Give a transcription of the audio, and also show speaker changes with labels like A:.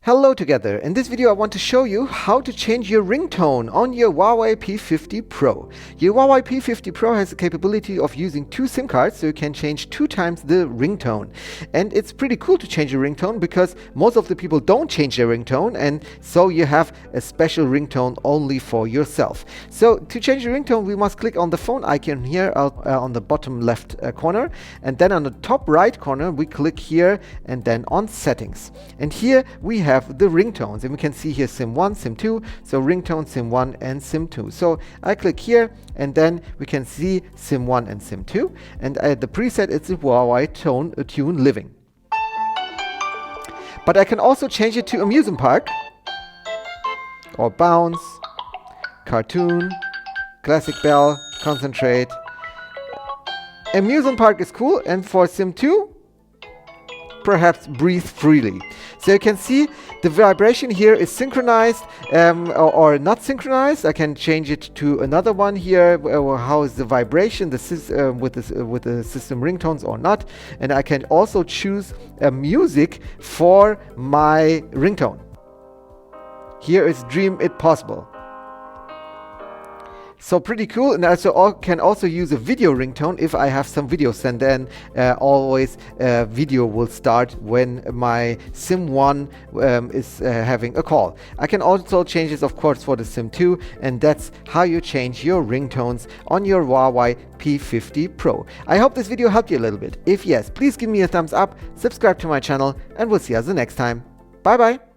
A: Hello together. In this video I want to show you how to change your ringtone on your Huawei P50 Pro. Your Huawei P50 Pro has the capability of using 2 SIM cards, so you can change 2 times the ringtone. And it's pretty cool to change your ringtone because most of the people don't change their ringtone, and so you have a special ringtone only for yourself. So to change the ringtone, we must click on the phone icon here on the bottom left corner, and then on the top right corner we click here and then on settings. And here we have the ringtones, and we can see here SIM 1, SIM 2, so ringtone SIM 1 and SIM 2. So I click here and then we can see SIM 1 and SIM 2, and the preset is the Huawei Tune Living. But I can also change it to amusement park or bounce, cartoon, classic bell, concentrate. Amusement park is cool, and for SIM 2 perhaps breathe freely. So you can see the vibration here is synchronized or not synchronized. I can change it to another one here. How is the vibration with the system ringtones or not? And I can also choose a music for my ringtone. Here is Dream It Possible. So pretty cool, and also can also use a video ringtone if I have some videos, and then always video will start when my SIM 1 is having a call. I can also change this, of course, for the SIM 2, and that's how you change your ringtones on your Huawei P50 Pro. I hope this video helped you a little bit. If yes, please give me a thumbs up, subscribe to my channel, and we'll see you the next time. Bye bye.